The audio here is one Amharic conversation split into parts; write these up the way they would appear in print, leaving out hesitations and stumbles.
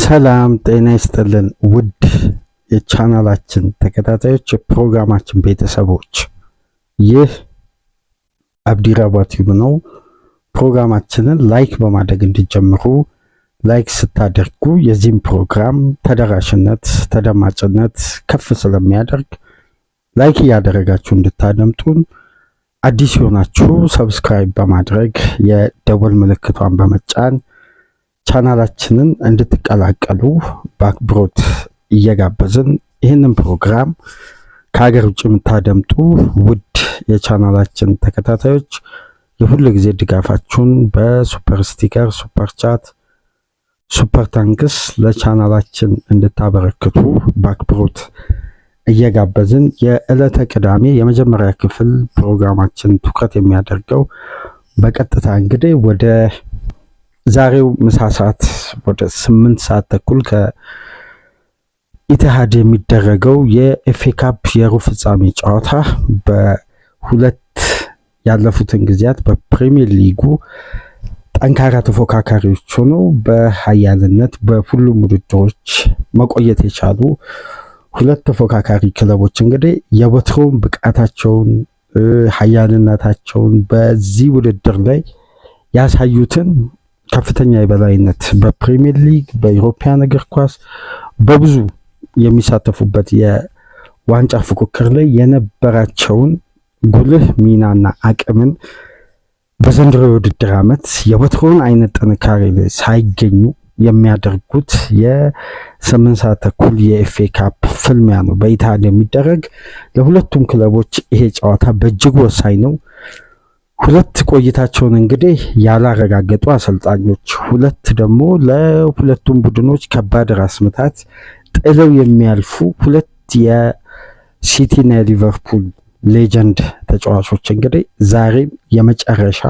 ሰላም ጤና ይስጥልን ውድ የቻናላችን ተከታታዮች የፕሮግራማችን ቤተሰቦች፣ ይህ አብዲራባ ቲዩብ ነው። ፕሮግራማችንን ላይክ በማድረግ እንዲጀምሩ፣ ላይክ ስታደርጉ የዚህም ፕሮግራም ተደራሽነት ተደማጭነት ከፍ ስለሚያደርግ ላይክ እያደረጋችሁ እንድታደምጡን፣ አዲስ የሆናችሁ ሰብስክራይብ በማድረግ የደወል ምልክቷን በመጫን ቻናላችንን እንድትቀላቀሉ በአክብሮት እየጋበዝን ይህንን ፕሮግራም ከሀገር ውጭ የምታደምጡ ውድ የቻናላችን ተከታታዮች የሁሉ ጊዜ ድጋፋችሁን በሱፐር ስቲከር፣ ሱፐር ቻት፣ ሱፐር ታንክስ ለቻናላችን እንድታበረክቱ በአክብሮት እየጋበዝን የዕለተ ቅዳሜ የመጀመሪያ ክፍል ፕሮግራማችን ትኩረት የሚያደርገው በቀጥታ እንግዲህ ወደ ዛሬው ምሳ ሰዓት ወደ 8 ሰዓት ተኩል ከኢትሃድ የሚደረገው የኤፍኤ ካፕ የሩብ ፍጻሜ ጨዋታ በሁለት ያለፉትን ጊዜያት በፕሪሚየር ሊጉ ጠንካራ ተፎካካሪዎች ሆነው በኃያልነት በሁሉም ውድድሮች መቆየት የቻሉ ሁለት ተፎካካሪ ክለቦች እንግዲህ የወትሮውን ብቃታቸውን ኃያልነታቸውን በዚህ ውድድር ላይ ያሳዩትን ከፍተኛ የበላይነት በፕሪሚየር ሊግ በኢሮፒያን እግር ኳስ በብዙ የሚሳተፉበት የዋንጫ ፉክክር ላይ የነበራቸውን ጉልህ ሚናና አቅምን በዘንድሮ የውድድር ዓመት የወትሮውን አይነት ጥንካሬ ላይ ሳይገኙ የሚያደርጉት የ8 ሰዓት ተኩል የኤፍኤ ካፕ ፍልሚያ ነው በኢትሃድ የሚደረግ። ለሁለቱም ክለቦች ይሄ ጨዋታ በእጅጉ ወሳኝ ነው። ሁለት ቆይታቸውን እንግዲህ ያላረጋገጡ አሰልጣኞች፣ ሁለት ደግሞ ለሁለቱም ቡድኖች ከባድ ራስ ምታት ጥለው የሚያልፉ ሁለት የሲቲና የሊቨርፑል ሌጀንድ ተጫዋቾች እንግዲህ ዛሬም የመጨረሻ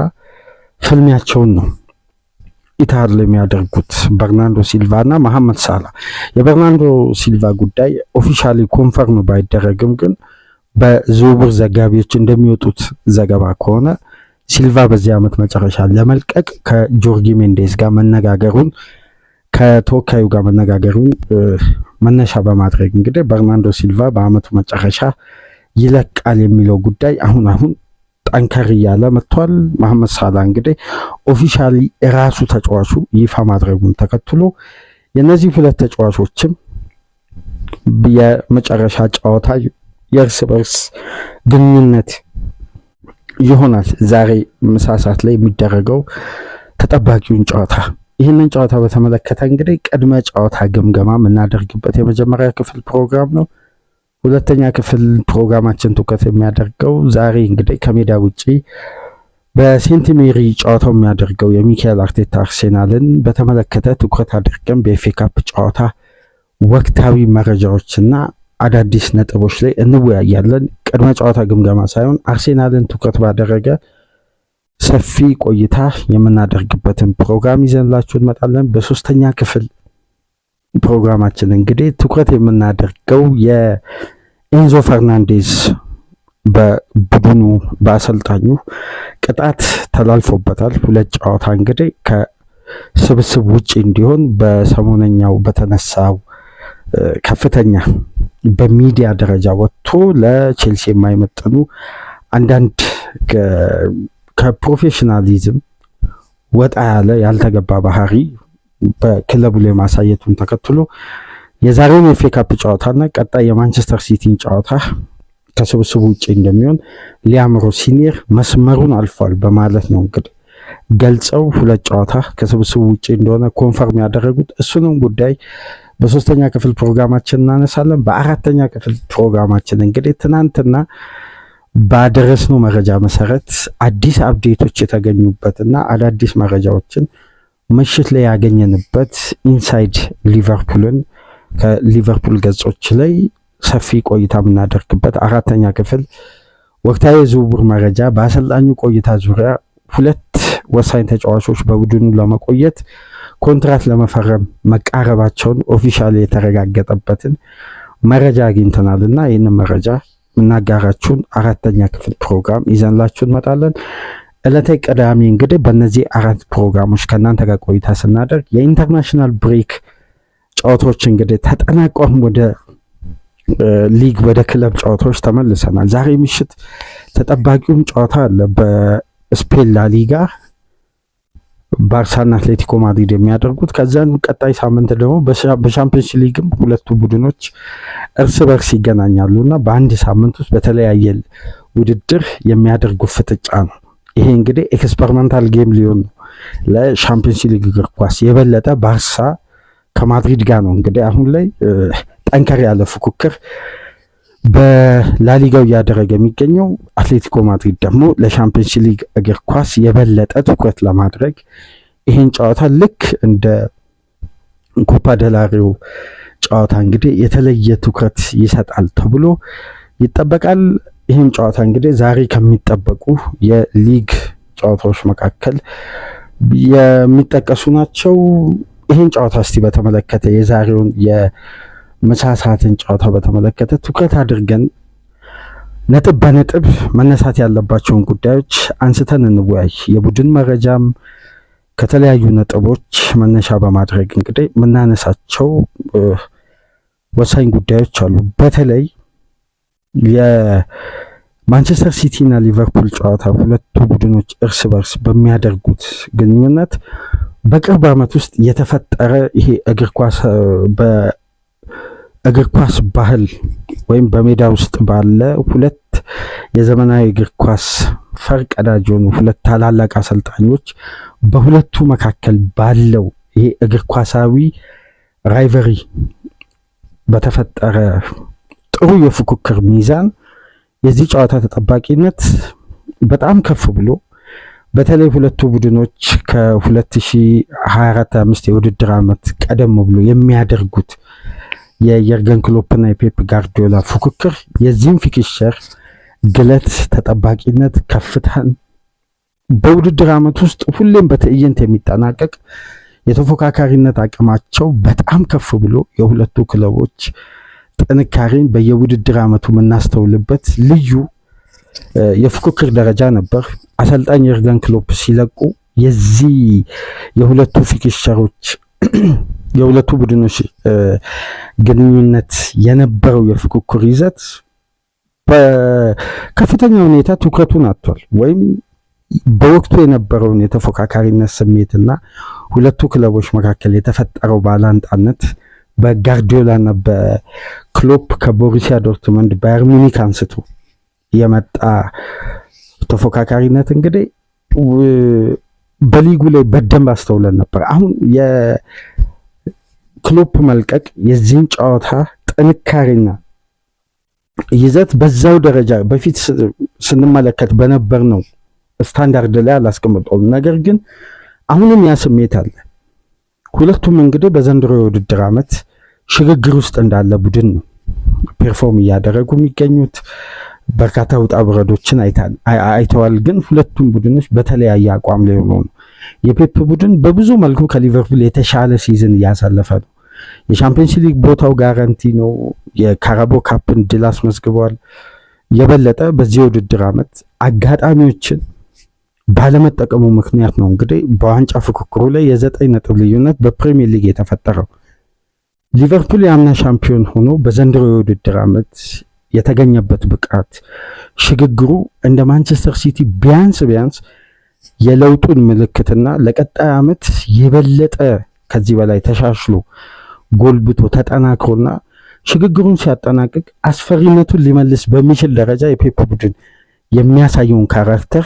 ፍልሚያቸውን ነው ኢትሃድ ላይ የሚያደርጉት በርናንዶ ሲልቫ እና መሐመድ ሳላ። የበርናንዶ ሲልቫ ጉዳይ ኦፊሻሊ ኮንፈርም ባይደረግም ግን በዝውውር ዘጋቢዎች እንደሚወጡት ዘገባ ከሆነ ሲልቫ በዚህ ዓመት መጨረሻ ለመልቀቅ ከጆርጊ ሜንዴዝ ጋር መነጋገሩን ከተወካዩ ጋር መነጋገሩን መነሻ በማድረግ እንግዲህ በርናንዶ ሲልቫ በዓመቱ መጨረሻ ይለቃል የሚለው ጉዳይ አሁን ጠንከር እያለ መጥቷል። መሐመድ ሳላ እንግዲህ ኦፊሻሊ ራሱ ተጫዋቹ ይፋ ማድረጉን ተከትሎ የነዚህ ሁለት ተጫዋቾችም የመጨረሻ ጨዋታ የእርስ በርስ ግንኙነት ይሆናል ዛሬ ምሳ ሰዓት ላይ የሚደረገው ተጠባቂውን ጨዋታ። ይህንን ጨዋታ በተመለከተ እንግዲህ ቅድመ ጨዋታ ግምገማ የምናደርግበት የመጀመሪያ ክፍል ፕሮግራም ነው። ሁለተኛ ክፍል ፕሮግራማችን ትኩረት የሚያደርገው ዛሬ እንግዲህ ከሜዳ ውጪ በሴንት ሜሪ ጨዋታው የሚያደርገው የሚካኤል አርቴታ አርሴናልን በተመለከተ ትኩረት አድርገን በኤፍኤ ካፕ ጨዋታ ወቅታዊ መረጃዎችና አዳዲስ ነጥቦች ላይ እንወያያለን። ቅድመ ጨዋታ ግምገማ ሳይሆን አርሴናልን ትኩረት ባደረገ ሰፊ ቆይታ የምናደርግበትን ፕሮግራም ይዘንላችሁ እንመጣለን። በሶስተኛ ክፍል ፕሮግራማችን እንግዲህ ትኩረት የምናደርገው የኤንዞ ፈርናንዴዝ በቡድኑ በአሰልጣኙ ቅጣት ተላልፎበታል። ሁለት ጨዋታ እንግዲህ ከስብስብ ውጪ እንዲሆን በሰሞነኛው በተነሳው ከፍተኛ በሚዲያ ደረጃ ወጥቶ ለቼልሲ የማይመጥኑ አንዳንድ ከፕሮፌሽናሊዝም ወጣ ያለ ያልተገባ ባህሪ በክለቡ ላይ ማሳየቱን ተከትሎ የዛሬውን የኤፍኤ ካፕ ጨዋታና ቀጣይ የማንቸስተር ሲቲን ጨዋታ ከስብስቡ ውጪ እንደሚሆን ሊያም ሮሲኒየር መስመሩን አልፏል በማለት ነው እንግዲህ ገልጸው ሁለት ጨዋታ ከስብስቡ ውጪ እንደሆነ ኮንፈርም ያደረጉት። እሱንም ጉዳይ በሶስተኛ ክፍል ፕሮግራማችን እናነሳለን። በአራተኛ ክፍል ፕሮግራማችን እንግዲህ ትናንትና ባደረስነው መረጃ መሰረት አዲስ አፕዴቶች የተገኙበትና አዳዲስ መረጃዎችን ምሽት ላይ ያገኘንበት ኢንሳይድ ሊቨርፑልን ከሊቨርፑል ገጾች ላይ ሰፊ ቆይታ የምናደርግበት አራተኛ ክፍል ወቅታዊ የዝውውር መረጃ በአሰልጣኙ ቆይታ ዙሪያ ሁለት ወሳኝ ተጫዋቾች በቡድኑ ለመቆየት ኮንትራት ለመፈረም መቃረባቸውን ኦፊሻሊ የተረጋገጠበትን መረጃ አግኝተናልና ይህንን መረጃ እናጋራችሁን አራተኛ ክፍል ፕሮግራም ይዘንላችሁ እንመጣለን። ዕለተ ቅዳሜ እንግዲህ በእነዚህ አራት ፕሮግራሞች ከእናንተ ጋር ቆይታ ስናደርግ የኢንተርናሽናል ብሬክ ጨዋታዎች እንግዲህ ተጠናቀው ወደ ሊግ ወደ ክለብ ጨዋታዎች ተመልሰናል። ዛሬ ምሽት ተጠባቂውም ጨዋታ አለ በስፔን ላሊጋ ባርሳና አትሌቲኮ ማድሪድ የሚያደርጉት። ከዛን ቀጣይ ሳምንት ደግሞ በሻምፒዮንስ ሊግም ሁለቱ ቡድኖች እርስ በርስ ይገናኛሉና በአንድ ሳምንት ውስጥ በተለያየ ውድድር የሚያደርጉት ፍጥጫ ነው። ይሄ እንግዲህ ኤክስፐሪመንታል ጌም ሊሆን ነው ለሻምፒዮንስ ሊግ እግር ኳስ። የበለጠ ባርሳ ከማድሪድ ጋር ነው እንግዲህ አሁን ላይ ጠንከር ያለ ፉክክር በላሊጋው እያደረገ የሚገኘው። አትሌቲኮ ማድሪድ ደግሞ ለሻምፒዮንስ ሊግ እግር ኳስ የበለጠ ትኩረት ለማድረግ ይሄን ጨዋታ ልክ እንደ ኮፓ ደላሪው ጨዋታ እንግዲህ የተለየ ትኩረት ይሰጣል ተብሎ ይጠበቃል። ይህን ጨዋታ እንግዲህ ዛሬ ከሚጠበቁ የሊግ ጨዋታዎች መካከል የሚጠቀሱ ናቸው። ይህን ጨዋታ እስቲ በተመለከተ የዛሬውን የምሳ ሰዓትን ጨዋታ በተመለከተ ትኩረት አድርገን ነጥብ በነጥብ መነሳት ያለባቸውን ጉዳዮች አንስተን እንወያይ። የቡድን መረጃም ከተለያዩ ነጥቦች መነሻ በማድረግ እንግዲህ የምናነሳቸው ወሳኝ ጉዳዮች አሉ። በተለይ የማንቸስተር ሲቲ እና ሊቨርፑል ጨዋታ ሁለቱ ቡድኖች እርስ በርስ በሚያደርጉት ግንኙነት በቅርብ ዓመት ውስጥ የተፈጠረ ይሄ እግር ኳስ ባህል ወይም በሜዳ ውስጥ ባለ ሁለት የዘመናዊ እግር ኳስ ፈርቀዳጅ የሆኑ ሁለት ታላላቅ አሰልጣኞች በሁለቱ መካከል ባለው ይሄ እግር ኳሳዊ ራይቨሪ በተፈጠረ ጥሩ የፉክክር ሚዛን የዚህ ጨዋታ ተጠባቂነት በጣም ከፍ ብሎ በተለይ ሁለቱ ቡድኖች ከ2024/25 የውድድር ዓመት ቀደም ብሎ የሚያደርጉት የየርገን ክሎፕና የፔፕ ጋርዲዮላ ፉክክር የዚህም ፊክስቸር ግለት ተጠባቂነት ከፍታን በውድድር ዓመት ውስጥ ሁሌም በትዕይንት የሚጠናቀቅ የተፎካካሪነት አቅማቸው በጣም ከፍ ብሎ የሁለቱ ክለቦች ጥንካሬን በየውድድር ዓመቱ የምናስተውልበት ልዩ የፉክክር ደረጃ ነበር። አሰልጣኝ የርገን ክሎፕ ሲለቁ የዚህ የሁለቱ ፊክስቸሮች የሁለቱ ቡድኖች ግንኙነት የነበረው የፉክክር ይዘት በከፍተኛ ሁኔታ ትኩረቱን አጥቷል። ወይም በወቅቱ የነበረውን የተፎካካሪነት ስሜትና ሁለቱ ክለቦች መካከል የተፈጠረው ባላንጣነት በጋርዲዮላና በክሎፕ ከቦሩሲያ ዶርትመንድ ባየር ሙኒክ አንስቶ የመጣ ተፎካካሪነት እንግዲህ በሊጉ ላይ በደንብ አስተውለን ነበር። አሁን የክሎፕ መልቀቅ የዚህን ጨዋታ ጥንካሬና ይዘት በዛው ደረጃ በፊት ስንመለከት በነበር ነው ስታንዳርድ ላይ አላስቀምጠውም። ነገር ግን አሁንም ያ ስሜት አለ። ሁለቱም እንግዲህ በዘንድሮ የውድድር ዓመት ሽግግር ውስጥ እንዳለ ቡድን ነው ፐርፎርም እያደረጉ የሚገኙት። በርካታ ውጣ ውረዶችን አይተዋል። ግን ሁለቱም ቡድኖች በተለያየ አቋም ላይ ሆነው ነው። የፔፕ ቡድን በብዙ መልኩ ከሊቨርፑል የተሻለ ሲዝን እያሳለፈ ነው። የሻምፒዮንስ ሊግ ቦታው ጋራንቲ ነው። የካራቦ ካፕን ድል አስመዝግበዋል። የበለጠ በዚህ የውድድር ዓመት አጋጣሚዎችን ባለመጠቀሙ ምክንያት ነው እንግዲህ በዋንጫ ፉክክሩ ላይ የ9 ነጥብ ልዩነት በፕሪሚየር ሊግ የተፈጠረው። ሊቨርፑል የአምና ሻምፒዮን ሆኖ በዘንድሮ የውድድር ዓመት የተገኘበት ብቃት ሽግግሩ እንደ ማንቸስተር ሲቲ ቢያንስ የለውጡን ምልክትና ለቀጣይ ዓመት የበለጠ ከዚህ በላይ ተሻሽሎ ጎልብቶ ተጠናክሮና ሽግግሩን ሲያጠናቅቅ አስፈሪነቱን ሊመልስ በሚችል ደረጃ የፔፕ ቡድን የሚያሳየውን ካራክተር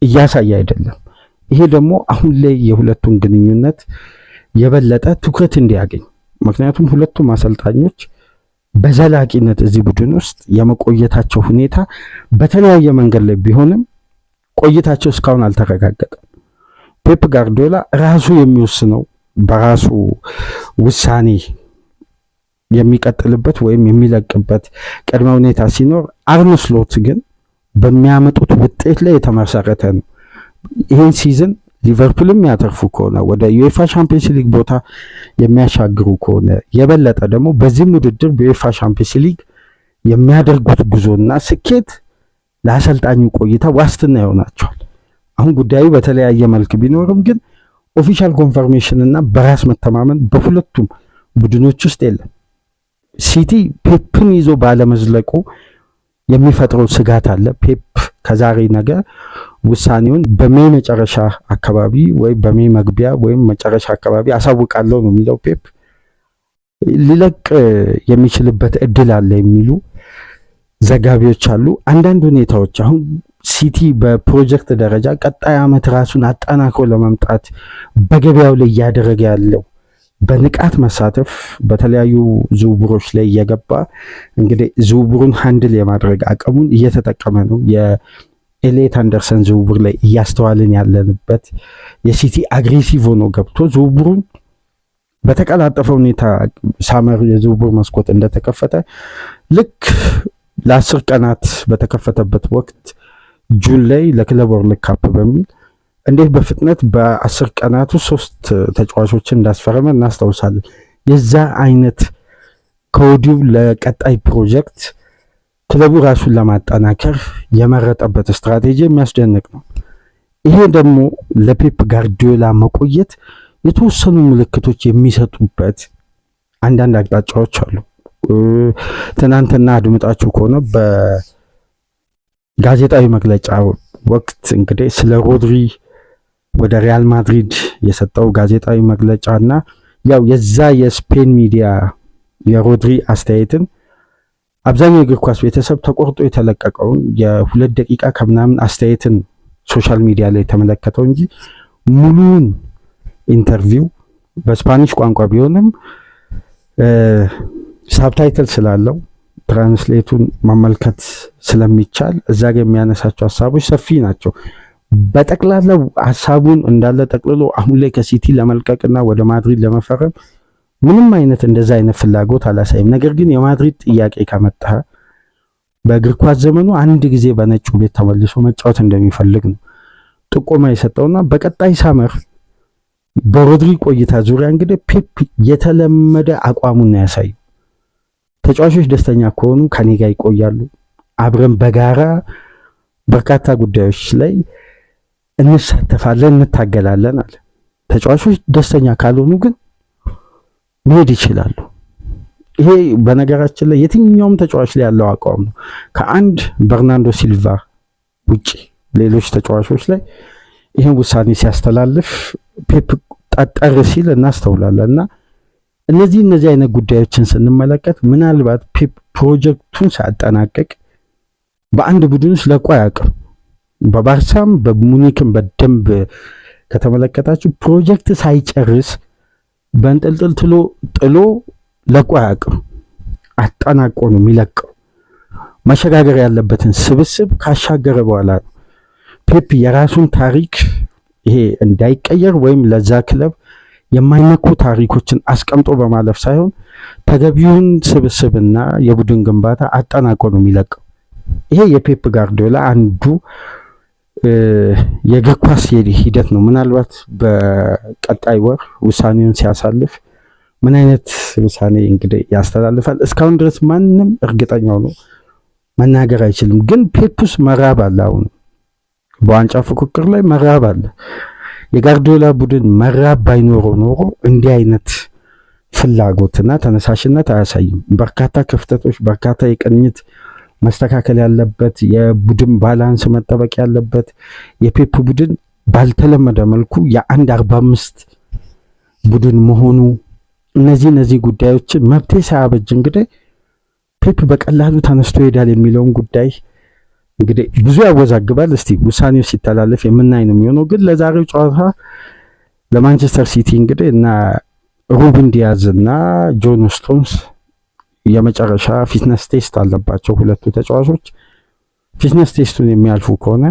እያሳየ አይደለም። ይሄ ደግሞ አሁን ላይ የሁለቱን ግንኙነት የበለጠ ትኩረት እንዲያገኝ፣ ምክንያቱም ሁለቱም አሰልጣኞች በዘላቂነት እዚህ ቡድን ውስጥ የመቆየታቸው ሁኔታ በተለያየ መንገድ ላይ ቢሆንም ቆይታቸው እስካሁን አልተረጋገጠም። ፔፕ ጋርዲዮላ ራሱ የሚወስነው በራሱ ውሳኔ የሚቀጥልበት ወይም የሚለቅበት ቅድመ ሁኔታ ሲኖር፣ አርነ ስሎት ግን በሚያመጡት ውጤት ላይ የተመሰረተ ነው። ይህን ሲዝን ሊቨርፑልም ያተርፉ ከሆነ ወደ ዩኤፋ ቻምፒየንስ ሊግ ቦታ የሚያሻግሩ ከሆነ የበለጠ ደግሞ በዚህም ውድድር በዩኤፋ ቻምፒየንስ ሊግ የሚያደርጉት ጉዞና ስኬት ለአሰልጣኙ ቆይታ ዋስትና ይሆናቸዋል። አሁን ጉዳዩ በተለያየ መልክ ቢኖርም ግን ኦፊሻል ኮንፈርሜሽን እና በራስ መተማመን በሁለቱም ቡድኖች ውስጥ የለም። ሲቲ ፔፕን ይዞ ባለመዝለቁ የሚፈጥረው ስጋት አለ። ፔፕ ከዛሬ ነገ ውሳኔውን በሜይ መጨረሻ አካባቢ ወይም በሜይ መግቢያ ወይም መጨረሻ አካባቢ አሳውቃለሁ ነው የሚለው። ፔፕ ሊለቅ የሚችልበት እድል አለ የሚሉ ዘጋቢዎች አሉ። አንዳንድ ሁኔታዎች አሁን ሲቲ በፕሮጀክት ደረጃ ቀጣይ ዓመት ራሱን አጠናክሮ ለመምጣት በገበያው ላይ እያደረገ ያለው በንቃት መሳተፍ፣ በተለያዩ ዝውውሮች ላይ እየገባ እንግዲህ ዝውውሩን ሃንድል የማድረግ አቅሙን እየተጠቀመ ነው። የኤሌት አንደርሰን ዝውውር ላይ እያስተዋልን ያለንበት የሲቲ አግሬሲቭ ሆኖ ገብቶ ዝውውሩን በተቀላጠፈ ሁኔታ ሳመር የዝውውር መስኮት እንደተከፈተ ልክ ለ10 ቀናት በተከፈተበት ወቅት ጁን ላይ ለክለብ ወርልድ ካፕ በሚል እንዴት በፍጥነት በ10 ቀናቱ 3 ተጫዋቾችን እንዳስፈረመ እናስታውሳለን። የዛ አይነት ከወዲሁ ለቀጣይ ፕሮጀክት ክለቡ ራሱን ለማጠናከር የመረጠበት ስትራቴጂ የሚያስደንቅ ነው። ይሄ ደግሞ ለፔፕ ጋርዲዮላ መቆየት የተወሰኑ ምልክቶች የሚሰጡበት አንዳንድ አቅጣጫዎች አሉ። ትናንትና አድምጣችሁ ከሆነ በጋዜጣዊ መግለጫ ወቅት እንግዲህ ስለ ሮድሪ ወደ ሪያል ማድሪድ የሰጠው ጋዜጣዊ መግለጫ እና ያው የዛ የስፔን ሚዲያ የሮድሪ አስተያየትን አብዛኛው የእግር ኳስ ቤተሰብ ተቆርጦ የተለቀቀውን የ2 ደቂቃ ከምናምን አስተያየትን ሶሻል ሚዲያ ላይ ተመለከተው እንጂ ሙሉውን ኢንተርቪው በስፓኒሽ ቋንቋ ቢሆንም ሳብታይትል ስላለው ትራንስሌቱን መመልከት ስለሚቻል እዛ ጋር የሚያነሳቸው ሀሳቦች ሰፊ ናቸው። በጠቅላላው ሀሳቡን እንዳለ ጠቅልሎ አሁን ላይ ከሲቲ ለመልቀቅና ወደ ማድሪድ ለመፈረም ምንም አይነት እንደዛ አይነት ፍላጎት አላሳይም። ነገር ግን የማድሪድ ጥያቄ ካመጣ በእግር ኳስ ዘመኑ አንድ ጊዜ በነጩ ቤት ተመልሶ መጫወት እንደሚፈልግ ነው ጥቆማ የሰጠውና በቀጣይ ሳመር በሮድሪ ቆይታ ዙሪያ እንግዲህ ፔፕ የተለመደ አቋሙን ነው ያሳየው። ተጫዋቾች ደስተኛ ከሆኑ ከኔ ጋር ይቆያሉ፣ አብረን በጋራ በርካታ ጉዳዮች ላይ እንሳተፋለን፣ እንታገላለን አለ። ተጫዋቾች ደስተኛ ካልሆኑ ግን መሄድ ይችላሉ። ይሄ በነገራችን ላይ የትኛውም ተጫዋች ላይ ያለው አቋም ነው። ከአንድ በርናንዶ ሲልቫ ውጪ ሌሎች ተጫዋቾች ላይ ይሄን ውሳኔ ሲያስተላልፍ ፔፕ ጠጠር ሲል እናስተውላለን። እና እነዚህ አይነት ጉዳዮችን ስንመለከት ምናልባት ፔፕ ፕሮጀክቱን ሳያጠናቀቅ በአንድ ቡድን ውስጥ ለቆ አያውቅም። በባርሳም በሙኒክም በደንብ ከተመለከታችሁ ፕሮጀክት ሳይጨርስ በእንጥልጥል ጥሎ ለቆ አያውቅም። አጠናቆ ነው የሚለቀው። መሸጋገር ያለበትን ስብስብ ካሻገረ በኋላ ነው ፔፕ የራሱን ታሪክ ይሄ እንዳይቀየር ወይም ለዛ ክለብ የማይነኩ ታሪኮችን አስቀምጦ በማለፍ ሳይሆን ተገቢውን ስብስብና የቡድን ግንባታ አጠናቆ ነው የሚለቀው። ይሄ የፔፕ ጋርዲዮላ አንዱ የእግር ኳስ ሂደት ነው። ምናልባት በቀጣይ ወር ውሳኔውን ሲያሳልፍ ምን አይነት ውሳኔ እንግዲህ ያስተላልፋል እስካሁን ድረስ ማንም እርግጠኛው ነው መናገር አይችልም። ግን ፔፕስ መራብ አለ። አሁን በዋንጫ ፉክክር ላይ መራብ አለ። የጋርዲዮላ ቡድን መራብ ባይኖረው ኖሮ እንዲህ አይነት ፍላጎትና ተነሳሽነት አያሳይም። በርካታ ክፍተቶች፣ በርካታ የቅኝት መስተካከል ያለበት፣ የቡድን ባላንስ መጠበቅ ያለበት የፔፕ ቡድን ባልተለመደ መልኩ የአንድ 45 ቡድን መሆኑ እነዚህ ጉዳዮችን መብቴ ሳያበጅ እንግዲህ ፔፕ በቀላሉ ተነስቶ ይሄዳል የሚለውን ጉዳይ እንግዲህ ብዙ ያወዛግባል። እስቲ ውሳኔው ሲተላለፍ የምናይ ነው የሚሆነው። ግን ለዛሬው ጨዋታ ለማንቸስተር ሲቲ እንግዲህ እና ሩበን ዲያዝ እና ጆን ስቶንስ የመጨረሻ ፊትነስ ቴስት አለባቸው። ሁለቱ ተጫዋቾች ፊትነስ ቴስቱን የሚያልፉ ከሆነ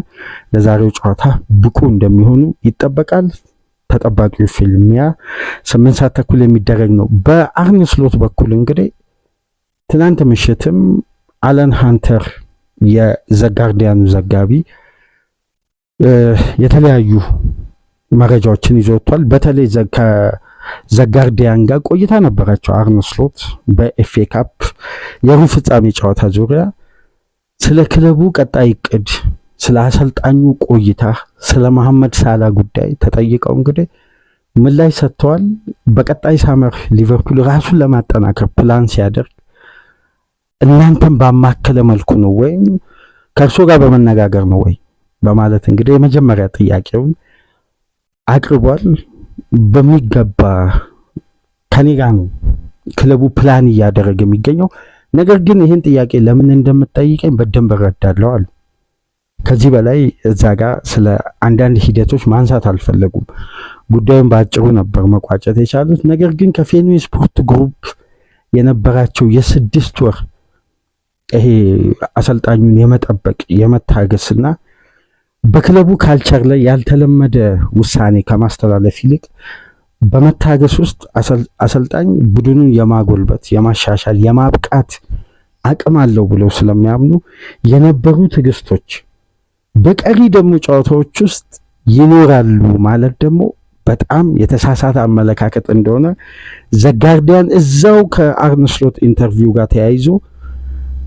ለዛሬው ጨዋታ ብቁ እንደሚሆኑ ይጠበቃል። ተጠባቂው ፊልሚያ 8 ሰዓት ተኩል የሚደረግ ነው። በአርነ ስሎት በኩል እንግዲህ ትናንት ምሽትም አለን ሃንተር የዘጋርዲያኑ ዘጋቢ የተለያዩ መረጃዎችን ይዞ ወጥቷል። በተለይ ከዘጋርዲያን ጋር ቆይታ ነበራቸው አርነ ስሎት በኤፍኤ ካፕ የሩብ ፍጻሜ ጨዋታ ዙሪያ ስለ ክለቡ ቀጣይ እቅድ፣ ስለ አሰልጣኙ ቆይታ፣ ስለ መሐመድ ሳላ ጉዳይ ተጠይቀው እንግዲህ ምላሽ ሰጥተዋል። በቀጣይ ሳመር ሊቨርፑል ራሱን ለማጠናከር ፕላን ሲያደርግ እናንተም ባማከለ መልኩ ነው ወይም ከእርሶ ጋር በመነጋገር ነው ወይ በማለት እንግዲህ የመጀመሪያ ጥያቄውን አቅርቧል። በሚገባ ከኔ ጋር ነው ክለቡ ፕላን እያደረገ የሚገኘው። ነገር ግን ይህን ጥያቄ ለምን እንደምትጠይቀኝ በደንብ እረዳለሁ አሉ። ከዚህ በላይ እዛ ጋር ስለ አንዳንድ ሂደቶች ማንሳት አልፈለጉም። ጉዳዩን በአጭሩ ነበር መቋጨት የቻሉት። ነገር ግን ከፌኖ ስፖርት ግሩፕ የነበራቸው የ6 ወር ይሄ አሰልጣኙን የመጠበቅ የመታገስና በክለቡ ካልቸር ላይ ያልተለመደ ውሳኔ ከማስተላለፍ ይልቅ በመታገስ ውስጥ አሰልጣኝ ቡድኑን የማጎልበት የማሻሻል የማብቃት አቅም አለው ብለው ስለሚያምኑ የነበሩ ትዕግስቶች በቀሪ ደግሞ ጨዋታዎች ውስጥ ይኖራሉ ማለት ደግሞ በጣም የተሳሳተ አመለካከት እንደሆነ ዘጋርዲያን እዛው ከአርነ ስሎት ኢንተርቪው ጋር ተያይዞ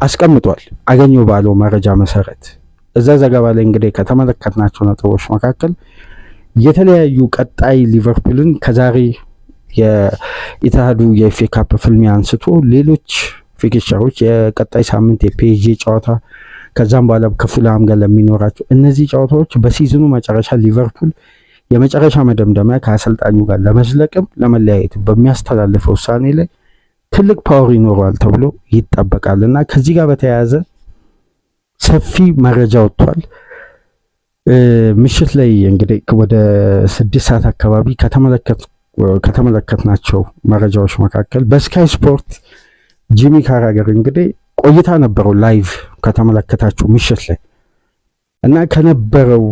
አስቀምጧል። አገኘው ባለው መረጃ መሰረት እዛ ዘገባ ላይ እንግዲህ ከተመለከትናቸው ነጥቦች መካከል የተለያዩ ቀጣይ ሊቨርፑልን ከዛሬ የኢትሃዱ የኤፍኤ ካፕ ፍልሚያ አንስቶ ሌሎች ፊክስቸሮች የቀጣይ ሳምንት የፒኤስጂ ጨዋታ ከዛም በኋላ ከፉልሃም ጋር ለሚኖራቸው እነዚህ ጨዋታዎች በሲዝኑ መጨረሻ ሊቨርፑል የመጨረሻ መደምደሚያ ከአሰልጣኙ ጋር ለመዝለቅም ለመለያየት በሚያስተላልፈው ውሳኔ ላይ ትልቅ ፓወር ይኖረዋል ተብሎ ይጠበቃልና ከዚህ ጋር በተያያዘ ሰፊ መረጃ ወጥቷል። ምሽት ላይ እንግዲህ ወደ 6 ሰዓት አካባቢ ከተመለከትናቸው መረጃዎች መካከል በስካይ ስፖርት ጂሚ ካራገር እንግዲህ ቆይታ ነበረው ላይቭ ከተመለከታችሁ ምሽት ላይ እና ከነበረው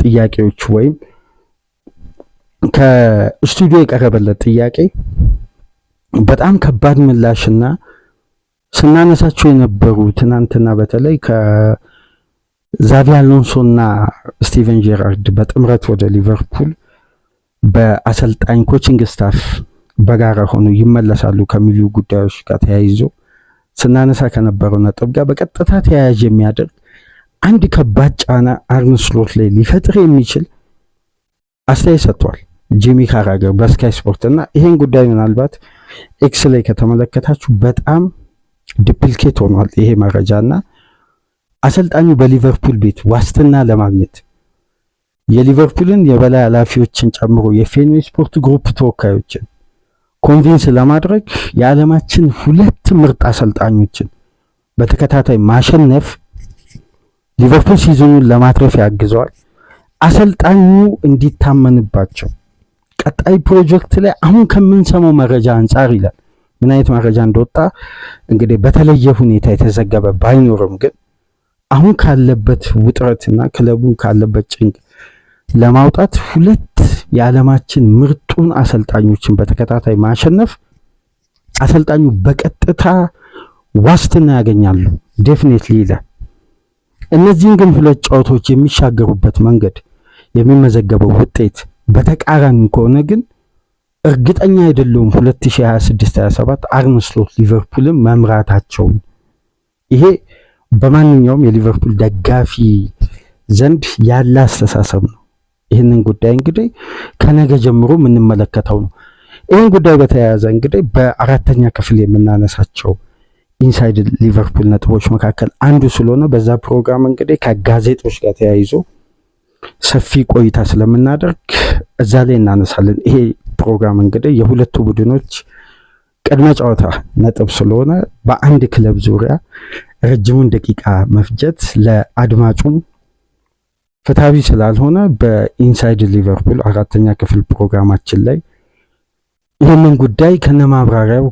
ጥያቄዎች ወይም ከስቱዲዮ የቀረበለት ጥያቄ በጣም ከባድ ምላሽና ስናነሳቸው የነበሩ ትናንትና በተለይ ከዛቪ አሎንሶና ስቲቨን ጄራርድ በጥምረት ወደ ሊቨርፑል በአሰልጣኝ ኮቺንግ ስታፍ በጋራ ሆኖ ይመለሳሉ ከሚሉ ጉዳዮች ጋር ተያይዞ ስናነሳ ከነበረው ነጥብ ጋር በቀጥታ ተያያዥ የሚያደርግ አንድ ከባድ ጫና አርነ ስሎት ላይ ሊፈጥር የሚችል አስተያየት ሰጥቷል ጂሚ ካራገር በስካይ ስፖርት እና ይሄን ጉዳይ ምናልባት ኤክስ ላይ ከተመለከታችሁ በጣም ዲፕሊኬት ሆኗል ይሄ መረጃና አሰልጣኙ በሊቨርፑል ቤት ዋስትና ለማግኘት የሊቨርፑልን የበላይ ኃላፊዎችን ጨምሮ የፌኖ ስፖርት ግሩፕ ተወካዮችን ኮንቪንስ ለማድረግ የዓለማችን 2 ምርጥ አሰልጣኞችን በተከታታይ ማሸነፍ ሊቨርፑል ሲዝኑን ለማትረፍ ያግዘዋል። አሰልጣኙ እንዲታመንባቸው ቀጣይ ፕሮጀክት ላይ አሁን ከምንሰማው መረጃ አንጻር ይላል። ምን አይነት መረጃ እንደወጣ እንግዲህ በተለየ ሁኔታ የተዘገበ ባይኖርም ግን አሁን ካለበት ውጥረትና ክለቡን ካለበት ጭንቅ ለማውጣት 2 የዓለማችን ምርጡን አሰልጣኞችን በተከታታይ ማሸነፍ አሰልጣኙ በቀጥታ ዋስትና ያገኛሉ ዴፊኒትሊ ይላል። እነዚህን ግን 2 ጨዋታዎች የሚሻገሩበት መንገድ የሚመዘገበው ውጤት በተቃራኒ ከሆነ ግን እርግጠኛ አይደለሁም 2026-27 አርነ ስሎት ሊቨርፑልን መምራታቸውን። ይሄ በማንኛውም የሊቨርፑል ደጋፊ ዘንድ ያለ አስተሳሰብ ነው። ይህንን ጉዳይ እንግዲህ ከነገ ጀምሮ የምንመለከተው ነው። ይህን ጉዳይ በተያያዘ እንግዲህ በአራተኛ ክፍል የምናነሳቸው ኢንሳይድ ሊቨርፑል ነጥቦች መካከል አንዱ ስለሆነ በዛ ፕሮግራም እንግዲህ ከጋዜጦች ጋር ተያይዞ ሰፊ ቆይታ ስለምናደርግ እዛ ላይ እናነሳለን። ይሄ ፕሮግራም እንግዲህ የሁለቱ ቡድኖች ቅድመ ጨዋታ ነጥብ ስለሆነ በአንድ ክለብ ዙሪያ ረጅሙን ደቂቃ መፍጀት ለአድማጩም ፍትሃዊ ስላልሆነ በኢንሳይድ ሊቨርፑል አራተኛ ክፍል ፕሮግራማችን ላይ ይህንን ጉዳይ ከነማብራሪያው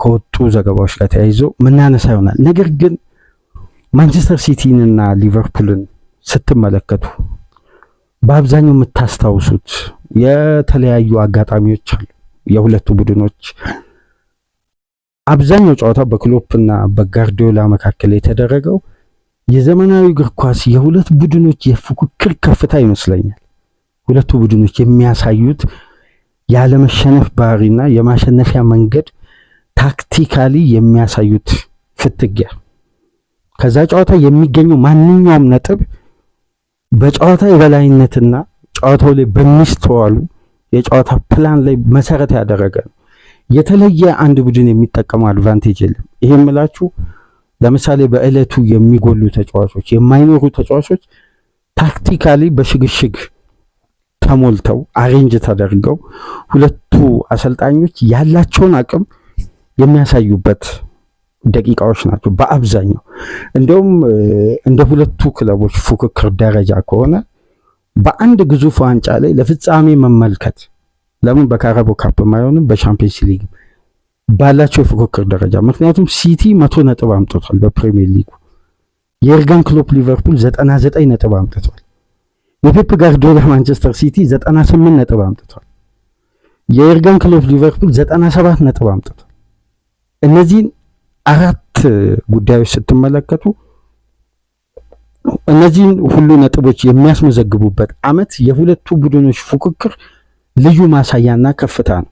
ከወጡ ዘገባዎች ጋር ተያይዞ ምናነሳ ይሆናል። ነገር ግን ማንቸስተር ሲቲንና ሊቨርፑልን ስትመለከቱ በአብዛኛው የምታስታውሱት የተለያዩ አጋጣሚዎች አሉ። የሁለቱ ቡድኖች አብዛኛው ጨዋታ በክሎፕና በጋርዲዮላ መካከል የተደረገው የዘመናዊ እግር ኳስ የሁለት ቡድኖች የፉክክር ከፍታ ይመስለኛል። ሁለቱ ቡድኖች የሚያሳዩት ያለመሸነፍ ባህሪና የማሸነፊያ መንገድ ታክቲካሊ የሚያሳዩት ፍትጊያ ከዛ ጨዋታ የሚገኘው ማንኛውም ነጥብ በጨዋታ የበላይነትና ጨዋታው ላይ በሚስተዋሉ የጨዋታ ፕላን ላይ መሰረት ያደረገ ነው። የተለየ አንድ ቡድን የሚጠቀመው አድቫንቴጅ የለም። ይሄ የምላችሁ ለምሳሌ በእለቱ የሚጎሉ ተጫዋቾች፣ የማይኖሩ ተጫዋቾች ታክቲካሊ በሽግሽግ ተሞልተው አሬንጅ ተደርገው ሁለቱ አሰልጣኞች ያላቸውን አቅም የሚያሳዩበት ደቂቃዎች ናቸው በአብዛኛው። እንደውም እንደ ሁለቱ ክለቦች ፉክክር ደረጃ ከሆነ በአንድ ግዙፍ ዋንጫ ላይ ለፍጻሜ መመልከት ለምን በካራቦ ካፕ ማይሆንም በሻምፒየንስ ሊግ ባላቸው የፉክክር ደረጃ። ምክንያቱም ሲቲ 100 ነጥብ አምጥቷል በፕሪሚየር ሊጉ። የኤርገን ክሎፕ ሊቨርፑል 99 ነጥብ አምጥቷል። የፔፕ ጋርዲዮላ ማንቸስተር ሲቲ 98 ነጥብ አምጥቷል። የኤርገን ክሎፕ ሊቨርፑል 97 ነጥብ አምጥቷል። እነዚህን አራት ጉዳዮች ስትመለከቱ እነዚህን ሁሉ ነጥቦች የሚያስመዘግቡበት ዓመት የሁለቱ ቡድኖች ፉክክር ልዩ ማሳያና ከፍታ ነው።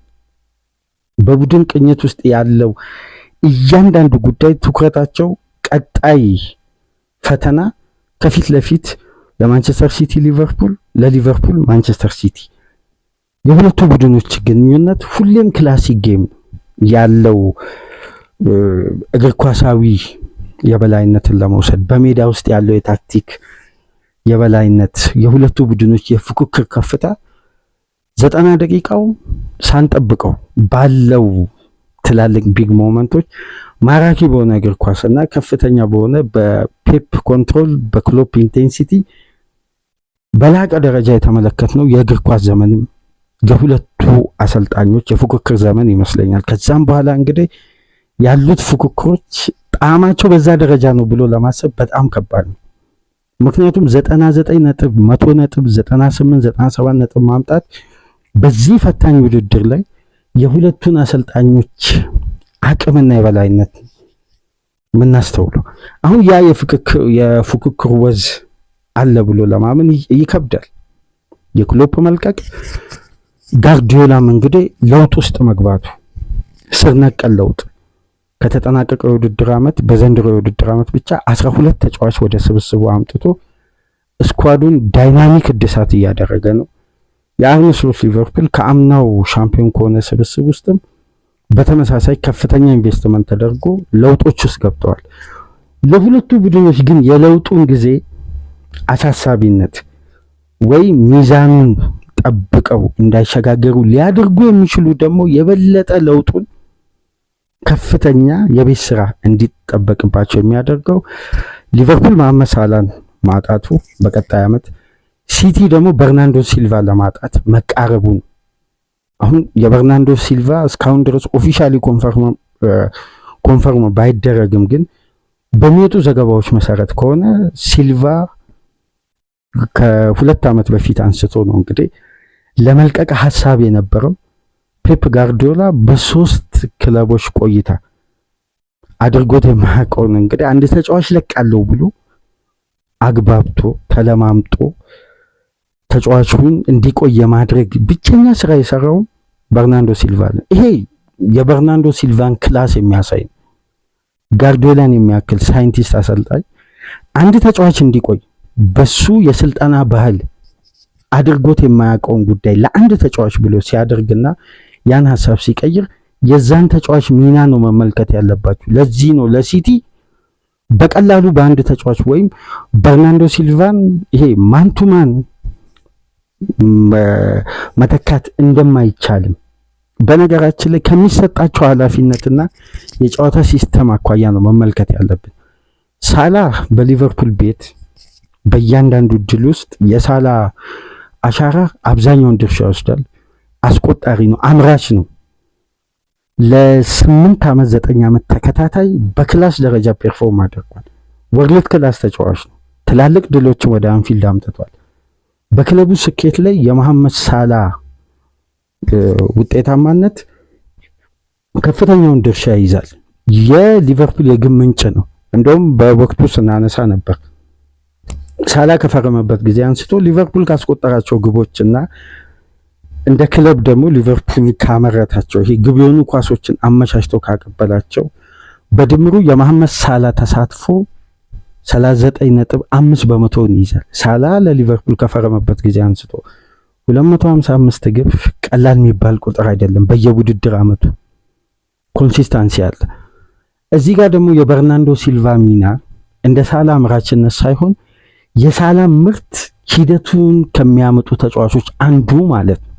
በቡድን ቅኝት ውስጥ ያለው እያንዳንዱ ጉዳይ ትኩረታቸው ቀጣይ ፈተና ከፊት ለፊት ለማንቸስተር ሲቲ ሊቨርፑል፣ ለሊቨርፑል ማንቸስተር ሲቲ። የሁለቱ ቡድኖች ግንኙነት ሁሌም ክላሲክ ጌም ያለው እግር ኳሳዊ የበላይነትን ለመውሰድ በሜዳ ውስጥ ያለው የታክቲክ የበላይነት የሁለቱ ቡድኖች የፉክክር ከፍታ 90 ደቂቃው ሳንጠብቀው ባለው ትላልቅ ቢግ ሞመንቶች ማራኪ በሆነ እግር ኳስና ከፍተኛ በሆነ በፔፕ ኮንትሮል በክሎፕ ኢንቴንሲቲ በላቀ ደረጃ የተመለከትነው የእግር ኳስ ዘመንም የሁለቱ አሰልጣኞች የፉክክር ዘመን ይመስለኛል። ከዛም በኋላ እንግዲህ ያሉት ፉክክሮች ጣዕማቸው በዛ ደረጃ ነው ብሎ ለማሰብ በጣም ከባድ ነው። ምክንያቱም 99 ነጥብ፣ 100 ነጥብ፣ 98፣ 97 ነጥብ ማምጣት በዚህ ፈታኝ ውድድር ላይ የሁለቱን አሰልጣኞች አቅምና የበላይነት የምናስተውለው አሁን ያ የፉክክር ወዝ አለ ብሎ ለማመን ይከብዳል። የክሎፕ መልቀቅ፣ ጋርዲዮላም እንግዲህ ለውጥ ውስጥ መግባቱ ስር ነቀል ለውጥ ከተጠናቀቀው የውድድር ዓመት በዘንድሮ የውድድር ዓመት ብቻ 12 ተጫዋች ወደ ስብስቡ አምጥቶ ስኳዱን ዳይናሚክ እድሳት እያደረገ ነው። የአርነ ስሎት ሊቨርፑል ከአምናው ሻምፒዮን ከሆነ ስብስብ ውስጥም በተመሳሳይ ከፍተኛ ኢንቨስትመንት ተደርጎ ለውጦች ውስጥ ገብተዋል። ለሁለቱ ቡድኖች ግን የለውጡን ጊዜ አሳሳቢነት ወይ ሚዛኑን ጠብቀው እንዳይሸጋገሩ ሊያደርጉ የሚችሉ ደግሞ የበለጠ ለውጡን ከፍተኛ የቤት ስራ እንዲጠበቅባቸው የሚያደርገው ሊቨርፑል መሐመድ ሳላህን ማጣቱ በቀጣይ ዓመት፣ ሲቲ ደግሞ በርናንዶ ሲልቫ ለማጣት መቃረቡ ነው። አሁን የበርናንዶ ሲልቫ እስካሁን ድረስ ኦፊሻሊ ኮንፈርም ባይደረግም ግን በሚወጡ ዘገባዎች መሰረት ከሆነ ሲልቫ ከ2 ዓመት በፊት አንስቶ ነው እንግዲህ ለመልቀቅ ሐሳብ የነበረው። ፔፕ ጋርዲዮላ በ3 ክለቦች ቆይታ አድርጎት የማያውቀውን እንግዲህ አንድ ተጫዋች ለቃለው ብሎ አግባብቶ ተለማምጦ ተጫዋቹን እንዲቆይ የማድረግ ብቸኛ ስራ የሰራው በርናንዶ ሲልቫ ነው። ይሄ የበርናንዶ ሲልቫን ክላስ የሚያሳይ ነው። ጋርዲዮላን የሚያክል ሳይንቲስት አሰልጣኝ አንድ ተጫዋች እንዲቆይ በሱ የስልጠና ባህል አድርጎት የማያውቀውን ጉዳይ ለአንድ ተጫዋች ብሎ ሲያደርግና ያን ሐሳብ ሲቀይር የዛን ተጫዋች ሚና ነው መመልከት ያለባችሁ። ለዚህ ነው ለሲቲ በቀላሉ በአንድ ተጫዋች ወይም በርናንዶ ሲልቫን ይሄ ማንቱማን መተካት እንደማይቻልም በነገራችን ላይ ከሚሰጣቸው ኃላፊነትና የጨዋታ ሲስተም አኳያ ነው መመልከት ያለብን። ሳላህ በሊቨርፑል ቤት በእያንዳንዱ ድል ውስጥ የሳላ አሻራ አብዛኛውን ድርሻ ይወስዳል። አስቆጣሪ ነው፣ አምራች ነው። ለ8 ዓመት 9 ዓመት ተከታታይ በክላስ ደረጃ ፐርፎርም አድርጓል። ወርልድ ክላስ ተጫዋች ነው። ትላልቅ ድሎችን ወደ አንፊልድ አምጥቷል። በክለቡ ስኬት ላይ የመሐመድ ሳላ ውጤታማነት ከፍተኛውን ድርሻ ይይዛል። የሊቨርፑል የግብ ምንጭ ነው። እንደውም በወቅቱ ስናነሳ ነበር ሳላ ከፈረመበት ጊዜ አንስቶ ሊቨርፑል ካስቆጠራቸው ግቦችና እንደ ክለብ ደግሞ ሊቨርፑል ካመረታቸው ይሄ ግብ የሆኑ ኳሶችን አመቻችቶ ካቀበላቸው በድምሩ የመሐመድ ሳላ ተሳትፎ 39.5% ይይዛል። ሳላ ለሊቨርፑል ከፈረመበት ጊዜ አንስቶ 255 ግብ ቀላል የሚባል ቁጥር አይደለም። በየውድድር አመቱ ኮንሲስታንሲ አለ። እዚህ ጋር ደግሞ የበርናንዶ ሲልቫ ሚና እንደ ሳላ አምራችነት ሳይሆን የሳላ ምርት ሂደቱን ከሚያመጡ ተጫዋቾች አንዱ ማለት ነው።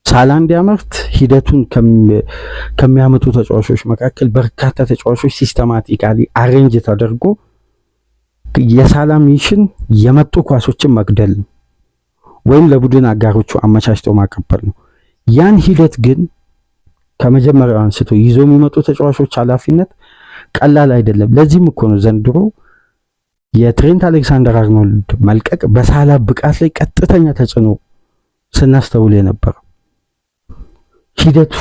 ሳላ እንዲያመርት ሂደቱን ከሚያመጡ ተጫዋቾች መካከል በርካታ ተጫዋቾች ሲስተማቲካሊ አሬንጅ ተደርጎ የሳላ ሚሽን የመጡ ኳሶችን መግደል ነው ወይም ለቡድን አጋሮቹ አመቻችቶ ማቀበል ነው። ያን ሂደት ግን ከመጀመሪያው አንስቶ ይዞ የሚመጡ ተጫዋቾች ኃላፊነት ቀላል አይደለም። ለዚህም እኮ ነው ዘንድሮ የትሬንት አሌክሳንደር አርኖልድ መልቀቅ በሳላ ብቃት ላይ ቀጥተኛ ተጽዕኖ ስናስተውል የነበረው። ሂደቱ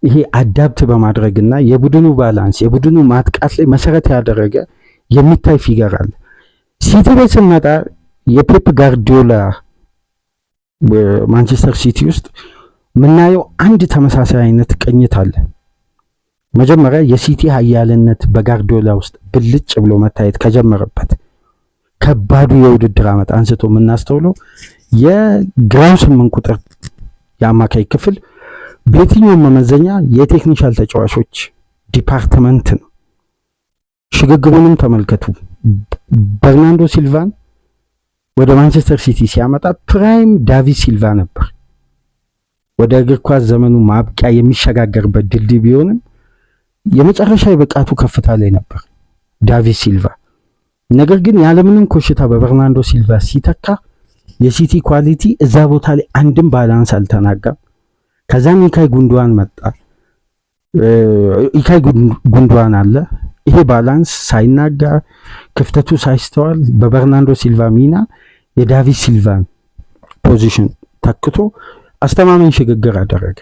ይሄ አዳፕት በማድረግና የቡድኑ ባላንስ የቡድኑ ማጥቃት ላይ መሰረት ያደረገ የሚታይ ፊገር አለ። ሲቲ ላይ ስንመጣ የፔፕ ጋርዲዮላ በማንቸስተር ሲቲ ውስጥ ምናየው አንድ ተመሳሳይ አይነት ቅኝት አለ። መጀመሪያ የሲቲ ኃያልነት በጋርዲዮላ ውስጥ ብልጭ ብሎ መታየት ከጀመረበት ከባዱ የውድድር ዓመት አንስቶ የምናስተውለው የግራው 8 ቁጥር የአማካይ ክፍል በየትኛውም መመዘኛ የቴክኒሻል ተጫዋቾች ዲፓርትመንት ነው። ሽግግሩንም ተመልከቱ። በርናንዶ ሲልቫን ወደ ማንቸስተር ሲቲ ሲያመጣ ፕራይም ዳቪድ ሲልቫ ነበር። ወደ እግር ኳስ ዘመኑ ማብቂያ የሚሸጋገርበት ድልድይ ቢሆንም የመጨረሻ የብቃቱ ከፍታ ላይ ነበር ዳቪድ ሲልቫ። ነገር ግን ያለምንም ኮሽታ በበርናንዶ ሲልቫ ሲተካ የሲቲ ኳሊቲ እዛ ቦታ ላይ አንድም ባላንስ አልተናጋም። ከዛም ኢልካይ ጉንዶዋን መጣ። ኢልካይ ጉንዶዋን አለ። ይሄ ባላንስ ሳይናጋ ክፍተቱ ሳይስተዋል በበርናንዶ ሲልቫ ሚና የዳቪድ ሲልቫን ፖዚሽን ተክቶ አስተማማኝ ሽግግር አደረገ።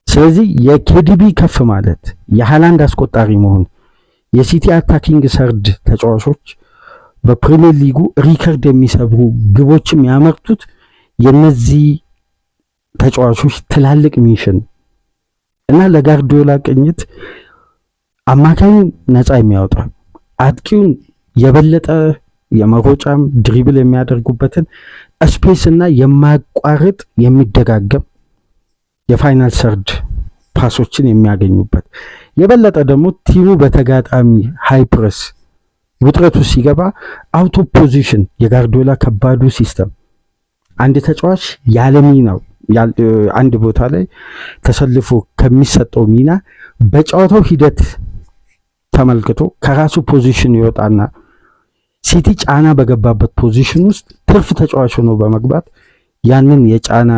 ስለዚህ የኬዲቢ ከፍ ማለት የሃላንድ አስቆጣሪ መሆን የሲቲ አታኪንግ ሰርድ ተጫዋቾች በፕሪሚየር ሊጉ ሪከርድ የሚሰብሩ ግቦችም ያመርቱት የነዚህ ተጫዋቾች ትላልቅ ሚሽን እና ለጋርዲዮላ ቅኝት አማካዩን ነፃ የሚያወጣ አጥቂውን የበለጠ የመሮጫም ድሪብል የሚያደርጉበትን ስፔስ እና የማያቋርጥ የሚደጋገም የፋይናል ሰርድ ፓሶችን የሚያገኙበት የበለጠ ደግሞ ቲሙ በተጋጣሚ ሃይ ፕሬስ ውጥረቱ ሲገባ አውቶ ፖዚሽን የጋርዲዮላ ከባዱ ሲስተም አንድ ተጫዋች ያለ ሚናው አንድ ቦታ ላይ ተሰልፎ ከሚሰጠው ሚና በጨዋታው ሂደት ተመልክቶ ከራሱ ፖዚሽን ይወጣና ሲቲ ጫና በገባበት ፖዚሽን ውስጥ ትርፍ ተጫዋች ሆኖ በመግባት ያንን የጫና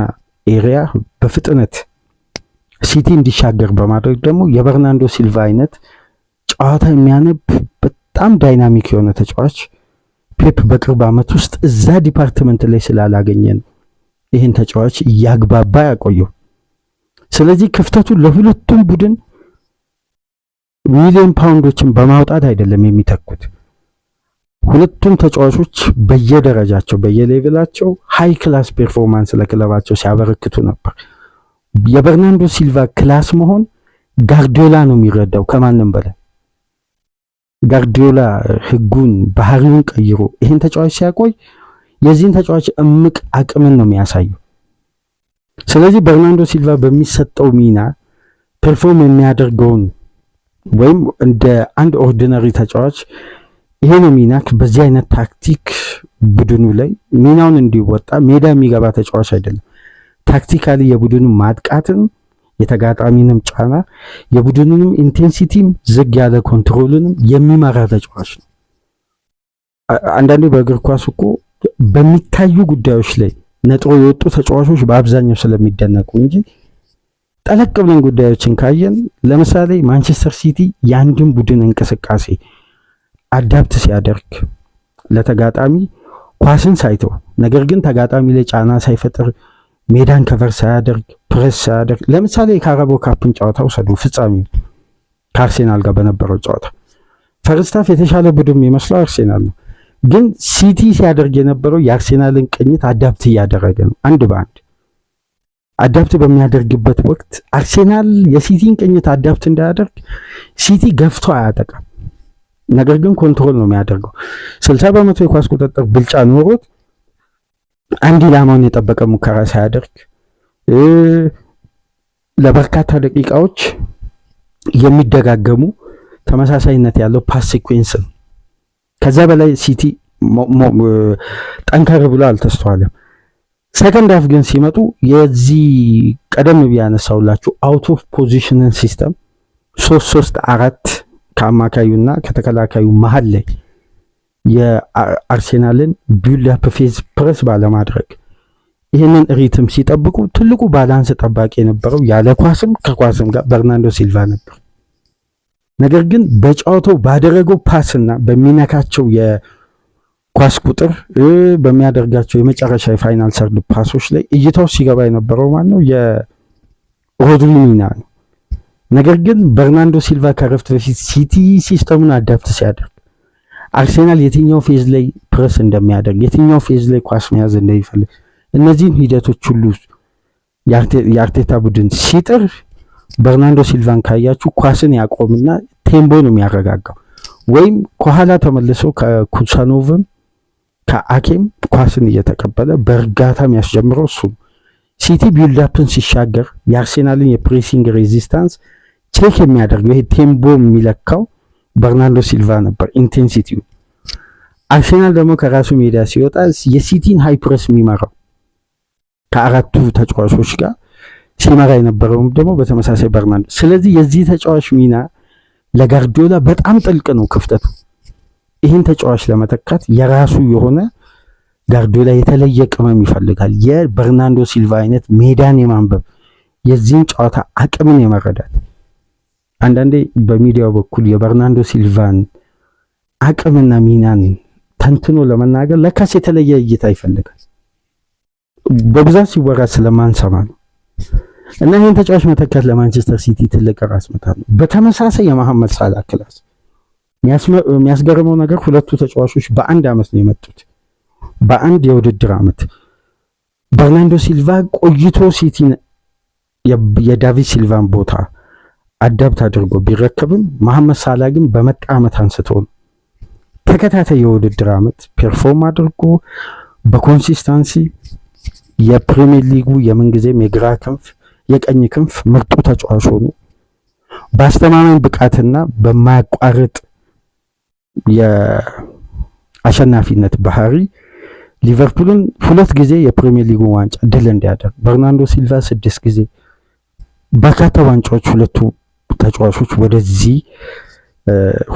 ኤሪያ በፍጥነት ሲቲ እንዲሻገር በማድረግ ደግሞ የበርናንዶ ሲልቫ አይነት ጨዋታ የሚያነብ በጣም ዳይናሚክ የሆነ ተጫዋች ፔፕ በቅርብ ዓመት ውስጥ እዛ ዲፓርትመንት ላይ ስላላገኘን ይህን ተጫዋች እያግባባ ያቆየው። ስለዚህ ክፍተቱ ለሁለቱም ቡድን ሚሊዮን ፓውንዶችን በማውጣት አይደለም የሚተኩት። ሁለቱም ተጫዋቾች በየደረጃቸው በየሌቭላቸው ሃይ ክላስ ፐርፎርማንስ ለክለባቸው ሲያበረክቱ ነበር። የበርናንዶ ሲልቫ ክላስ መሆን ጋርዲዮላ ነው የሚረዳው ከማንም በላይ። ጋርዲዮላ ህጉን ባህሪውን ቀይሮ ይህን ተጫዋች ሲያቆይ የዚህን ተጫዋች እምቅ አቅምን ነው የሚያሳየው። ስለዚህ በርናንዶ ሲልቫ በሚሰጠው ሚና ፐርፎርም የሚያደርገውን ወይም እንደ አንድ ኦርዲነሪ ተጫዋች ይሄ ነው ሚና በዚህ አይነት ታክቲክ ቡድኑ ላይ ሚናውን እንዲወጣ ሜዳ የሚገባ ተጫዋች አይደለም። ታክቲካሊ የቡድኑ ማጥቃትን የተጋጣሚንም ጫና የቡድኑንም ኢንቴንሲቲም ዝግ ያለ ኮንትሮልንም የሚመራ ተጫዋች ነው። አንዳንዴ በእግር ኳስ እኮ በሚታዩ ጉዳዮች ላይ ነጥሮ የወጡ ተጫዋቾች በአብዛኛው ስለሚደነቁ እንጂ ጠለቅ ብለን ጉዳዮችን ካየን ለምሳሌ ማንቸስተር ሲቲ የአንድን ቡድን እንቅስቃሴ አዳፕት ሲያደርግ ለተጋጣሚ ኳስን ሳይተው ነገር ግን ተጋጣሚ ላይ ጫና ሳይፈጥር ሜዳን ከቨር ሳያደርግ ፕሬስ ሳያደርግ ለምሳሌ የካራቦ ካፕን ጨዋታ ወሰዱ። ፍጻሜ ከአርሴናል ጋር በነበረው ጨዋታ ፈርስት ሃፍ የተሻለ ቡድን የሚመስለው አርሴናል ነው። ግን ሲቲ ሲያደርግ የነበረው የአርሴናልን ቅኝት አዳፕት እያደረገ ነው። አንድ በአንድ አዳፕት በሚያደርግበት ወቅት አርሴናል የሲቲን ቅኝት አዳፕት እንዳያደርግ ሲቲ ገፍቶ አያጠቃም። ነገር ግን ኮንትሮል ነው የሚያደርገው። 60% የኳስ ቁጥጥር ብልጫ ኖሮት አንድ ኢላማውን የጠበቀ ሙከራ ሳያደርግ ለበርካታ ደቂቃዎች የሚደጋገሙ ተመሳሳይነት ያለው ፓስ ሲኩዌንስ ነው። ከዛ በላይ ሲቲ ጠንከር ብሎ አልተስተዋለም። ሰከንድ ሃፍ ግን ሲመጡ የዚህ ቀደም ቢያነሳውላችሁ አውት ኦፍ ፖዚሽንን ሲስተም 3-3-4 ከአማካዩና ከተከላካዩ መሀል ላይ የአርሴናልን ቢልድ አፕ ፌዝ ፕረስ ባለማድረግ ይህንን ሪትም ሲጠብቁ ትልቁ ባላንስ ጠባቂ የነበረው ያለ ኳስም ከኳስም ጋር በርናንዶ ሲልቫ ነበር። ነገር ግን በጨዋታው ባደረገው ፓስና በሚነካቸው የኳስ ቁጥር በሚያደርጋቸው የመጨረሻ የፋይናል ሰርድ ፓሶች ላይ እይታው ሲገባ የነበረው ማን ነው? የሮድሪ ሚና ነው። ነገር ግን በርናንዶ ሲልቫ ከረፍት በፊት ሲቲ ሲስተሙን አዳፕት ሲያደርግ አርሴናል የትኛው ፌዝ ላይ ፕረስ እንደሚያደርግ የትኛው ፌዝ ላይ ኳስ መያዝ እንደሚፈልግ እነዚህን ሂደቶች ሁሉ የአርቴታ ቡድን ሲጥር በርናንዶ ሲልቫን ካያችሁ ኳስን ያቆምና ቴምቦን የሚያረጋጋው ወይም ከኋላ ተመልሶ ከኩሳኖቭም ከአኬም ኳስን እየተቀበለ በእርጋታ የሚያስጀምረው እሱ ነው። ሲቲ ቢልዳፕን ሲሻገር የአርሴናልን የፕሬሲንግ ሬዚስታንስ ቼክ የሚያደርገው ይሄ ቴምቦ የሚለካው በርናንዶ ሲልቫ ነበር፣ ኢንቴንሲቲው። አርሴናል ደግሞ ከራሱ ሜዳ ሲወጣ የሲቲን ሃይ ፕሬስ የሚመራው ከአራቱ ተጫዋቾች ጋር ሲመራ የነበረውም ደግሞ በተመሳሳይ በርናንዶ። ስለዚህ የዚህ ተጫዋች ሚና ለጋርዲዮላ በጣም ጥልቅ ነው ክፍተቱ። ይህን ተጫዋች ለመተካት የራሱ የሆነ ጋርዲዮላ የተለየ ቅመም ይፈልጋል። የበርናንዶ ሲልቫ አይነት ሜዳን የማንበብ የዚህን ጨዋታ አቅምን የመረዳት አንዳንዴ በሚዲያው በኩል የበርናንዶ ሲልቫን አቅምና ሚናን ተንትኖ ለመናገር ለካስ የተለየ እይታ ይፈልጋል። በብዛት ሲወራ ስለማንሰማ ነው። እና ይህን ተጫዋች መተካት ለማንቸስተር ሲቲ ትልቅ ራስ ምታት ነው። በተመሳሳይ የመሐመድ ሳላ ክላስ የሚያስገርመው ነገር ሁለቱ ተጫዋቾች በአንድ አመት ነው የመጡት፣ በአንድ የውድድር አመት። በርናንዶ ሲልቫ ቆይቶ ሲቲን የዳቪድ ሲልቫን ቦታ አዳፕት አድርጎ ቢረከብም መሐመድ ሳላ ግን በመጣ አመት አንስቶ ነው ተከታታይ የውድድር አመት ፐርፎርም አድርጎ በኮንሲስተንሲ የፕሪሚየር ሊጉ የምንጊዜም የግራ ክንፍ የቀኝ ክንፍ ምርጡ ተጫዋች ሆኖ በአስተማማኝ ብቃትና በማያቋርጥ የአሸናፊነት ባህሪ ሊቨርፑልን 2 ጊዜ የፕሪሚየር ሊጉ ዋንጫ ድል እንዲያደርግ በርናንዶ ሲልቫ 6 ጊዜ በርካታ ዋንጫዎች ሁለቱ ተጫዋቾች ወደዚህ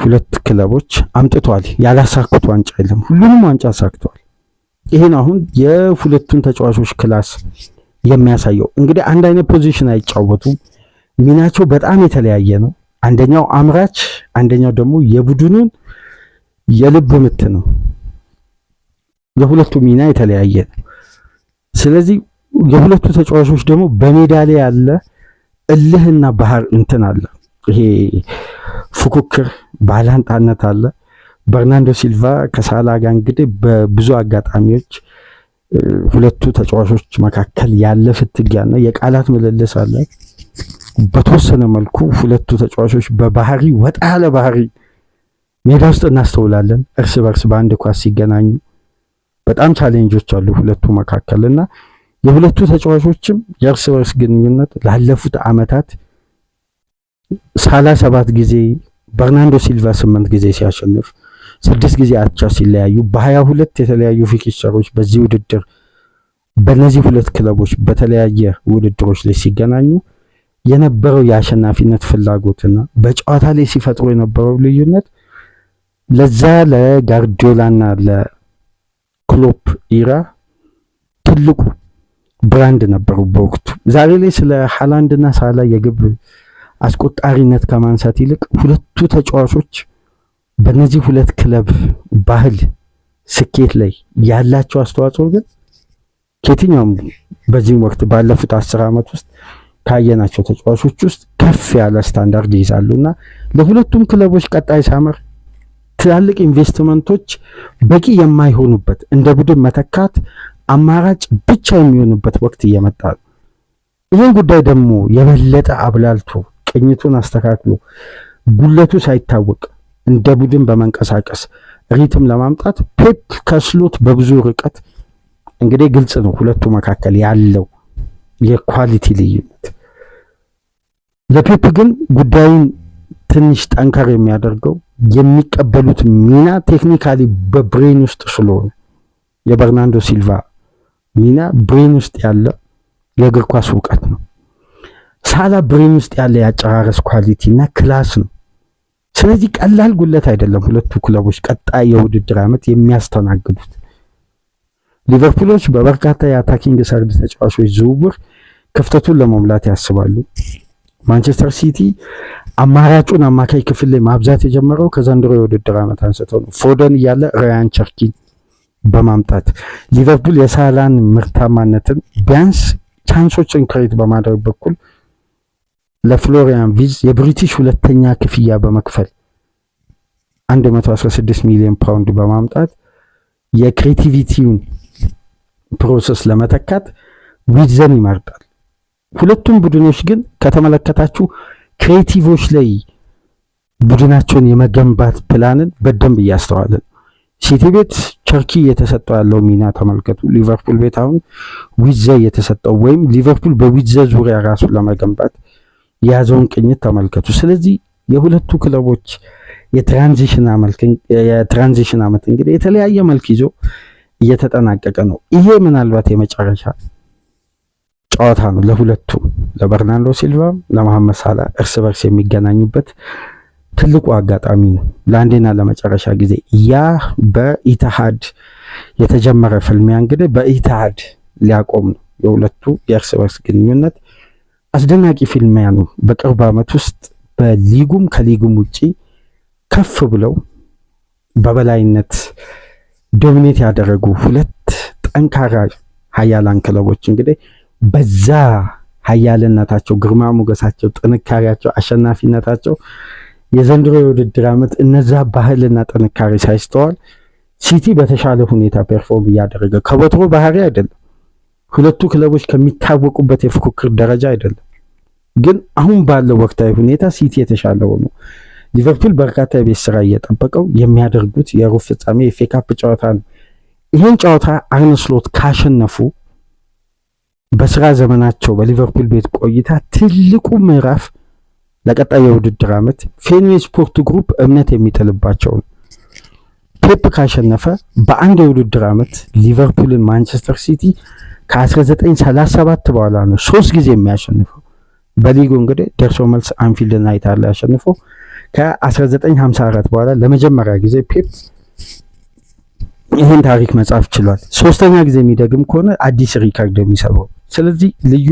2 ክለቦች አምጥቷል። ያላሳኩት ዋንጫ የለም፣ ሁሉንም ዋንጫ አሳክቷል። ይሄን አሁን የሁለቱን ተጫዋቾች ክላስ የሚያሳየው እንግዲህ አንድ አይነት ፖዚሽን አይጫወቱም፣ ሚናቸው በጣም የተለያየ ነው። አንደኛው አምራች፣ አንደኛው ደግሞ የቡድኑን የልብ ምት ነው። የሁለቱ ሚና የተለያየ ነው። ስለዚህ የሁለቱ ተጫዋቾች ደግሞ በሜዳ ላይ ያለ እልህና ባህር እንትን አለ፣ ይሄ ፉክክር ባላንጣነት አለ። በርናንዶ ሲልቫ ከሳላ ጋር እንግዲህ በብዙ አጋጣሚዎች ሁለቱ ተጫዋቾች መካከል ያለ ፍትጊያና የቃላት ምልልስ አለ። በተወሰነ መልኩ ሁለቱ ተጫዋቾች በባህሪ ወጣ ያለ ባህሪ ሜዳ ውስጥ እናስተውላለን። እርስ በርስ በአንድ ኳስ ሲገናኙ በጣም ቻሌንጆች አሉ ሁለቱ መካከልና የሁለቱ ተጫዋቾችም የእርስ በርስ ግንኙነት ላለፉት አመታት ሳላ 7 ጊዜ በርናንዶ ሲልቫ 8 ጊዜ ሲያሸንፍ 6 ጊዜ አቻ ሲለያዩ በ22 የተለያዩ ፊክስቸሮች በዚህ ውድድር በእነዚህ ሁለት ክለቦች በተለያየ ውድድሮች ላይ ሲገናኙ የነበረው የአሸናፊነት ፍላጎትና በጨዋታ ላይ ሲፈጥሩ የነበረው ልዩነት ለዛ ለጋርዲዮላና ለክሎፕ ኢራ ትልቁ ብራንድ ነበሩ በወቅቱ። ዛሬ ላይ ስለ ሃላንድና ሳላ የግብ አስቆጣሪነት ከማንሳት ይልቅ ሁለቱ ተጫዋቾች በእነዚህ ሁለት ክለብ ባህል ስኬት ላይ ያላቸው አስተዋጽኦ ግን ከየትኛውም በዚህም ወቅት ባለፉት 10 ዓመት ውስጥ ካየናቸው ተጫዋቾች ውስጥ ከፍ ያለ ስታንዳርድ ይይዛሉና ለሁለቱም ክለቦች ቀጣይ ሳመር ትላልቅ ኢንቨስትመንቶች በቂ የማይሆኑበት እንደ ቡድን መተካት አማራጭ ብቻ የሚሆኑበት ወቅት እየመጣ ነው። ይህን ጉዳይ ደግሞ የበለጠ አብላልቶ ቅኝቱን አስተካክሎ ጉለቱ ሳይታወቅ እንደ ቡድን በመንቀሳቀስ ሪትም ለማምጣት ፔፕ ከስሎት በብዙ ርቀት እንግዲህ ግልጽ ነው ሁለቱ መካከል ያለው የኳሊቲ ልዩነት። ለፔፕ ግን ጉዳዩን ትንሽ ጠንከር የሚያደርገው የሚቀበሉት ሚና ቴክኒካሊ በብሬን ውስጥ ስለሆነ የበርናንዶ ሲልቫ ሚና ብሬን ውስጥ ያለ የእግር ኳስ እውቀት ነው። ሳላ ብሬን ውስጥ ያለ ያጨራረስ ኳሊቲ እና ክላስ ነው። ስለዚህ ቀላል ጉለት አይደለም ሁለቱ ክለቦች ቀጣይ የውድድር ዓመት የሚያስተናግዱት። ሊቨርፑሎች በበርካታ የአታኪንግ ሰርድ ተጫዋቾች ዝውውር ክፍተቱን ለመሙላት ያስባሉ። ማንቸስተር ሲቲ አማራጩን አማካይ ክፍል ላይ ማብዛት የጀመረው ከዘንድሮ የውድድር ዓመት አንስቶ ነው። ፎደን እያለ ራያን ቸርኪን በማምጣት ሊቨርፑል የሳላን ምርታማነትን ቢያንስ ቻንሶችን ክሬት በማድረግ በኩል ለፍሎሪያን ቪዝ የብሪቲሽ ሁለተኛ ክፍያ በመክፈል 116 ሚሊዮን ፓውንድ በማምጣት የክሬቲቪቲውን ፕሮሰስ ለመተካት ዊዝን ይመርጣል። ሁለቱም ቡድኖች ግን ከተመለከታችሁ ክሬቲቮች ላይ ቡድናቸውን የመገንባት ፕላንን በደንብ እያስተዋለን። ሲቲ ቤት ቸርኪ እየተሰጠው ያለው ሚና ተመልከቱ። ሊቨርፑል ቤት አሁን ዊዘ እየተሰጠው ወይም ሊቨርፑል በዊዘ ዙሪያ ራሱን ለመገንባት የያዘውን ቅኝት ተመልከቱ። ስለዚህ የሁለቱ ክለቦች የትራንዚሽን ዓመት እንግዲህ የተለያየ መልክ ይዞ እየተጠናቀቀ ነው። ይሄ ምናልባት የመጨረሻ ጨዋታ ነው ለሁለቱም፣ ለበርናንዶ ሲልቫ ለመሐመድ ሳላ እርስ በርስ የሚገናኙበት ትልቁ አጋጣሚ ነው። ለአንዴና ለመጨረሻ ጊዜ ያ በኢትሃድ የተጀመረ ፍልሚያ እንግዲህ በኢትሃድ ሊያቆም ነው። የሁለቱ የእርስ በርስ ግንኙነት አስደናቂ ፍልሚያ ነው። በቅርብ ዓመት ውስጥ በሊጉም ከሊጉም ውጪ ከፍ ብለው በበላይነት ዶሚኔት ያደረጉ ሁለት ጠንካራ ሀያላን ክለቦች እንግዲህ በዛ ሀያልነታቸው፣ ግርማ ሞገሳቸው፣ ጥንካሬያቸው፣ አሸናፊነታቸው የዘንድሮ የውድድር ዓመት እነዛ ባህልና ጥንካሬ ሳይስተዋል ሲቲ በተሻለ ሁኔታ ፐርፎርም እያደረገ ከወትሮ ባህሪ አይደለም። ሁለቱ ክለቦች ከሚታወቁበት የፉክክር ደረጃ አይደለም። ግን አሁን ባለው ወቅታዊ ሁኔታ ሲቲ የተሻለ ሆኖ ሊቨርፑል በርካታ የቤት ስራ እየጠበቀው የሚያደርጉት የሩብ ፍጻሜ የኤፍኤ ካፕ ጨዋታ ነው። ይህን ጨዋታ አርነ ስሎት ካሸነፉ በስራ ዘመናቸው በሊቨርፑል ቤት ቆይታ ትልቁ ምዕራፍ ለቀጣዩ የውድድር ዓመት ፌንዌይ ስፖርት ግሩፕ እምነት የሚጥልባቸው ነው። ፔፕ ካሸነፈ በአንድ የውድድር ዓመት ሊቨርፑልን ማንቸስተር ሲቲ ከ1937 በኋላ ነው 3 ጊዜ የሚያሸንፈው። በሊጉ እንግዲህ ደርሶ መልስ አንፊልድ እና ኢታሊ ያሸንፈው ከ1954 በኋላ ለመጀመሪያ ጊዜ ፔፕ ይህን ታሪክ መጻፍ ችሏል። ሶስተኛ ጊዜ የሚደግም ከሆነ አዲስ ሪካርድ የሚሰብረው። ስለዚህ ልዩ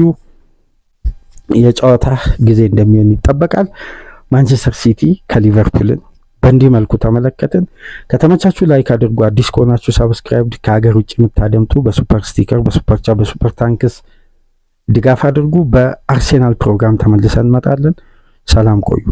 የጨዋታ ጊዜ እንደሚሆን ይጠበቃል። ማንቸስተር ሲቲ ከሊቨርፑልን በእንዲህ መልኩ ተመለከትን። ከተመቻችሁ ላይክ አድርጉ። አዲስ ከሆናችሁ ሳብስክራይብ፣ ከሀገር ውጭ የምታደምጡ በሱፐር ስቲከር፣ በሱፐር ቻት፣ በሱፐር ታንክስ ድጋፍ አድርጉ። በአርሴናል ፕሮግራም ተመልሰን እንመጣለን። ሰላም ቆዩ።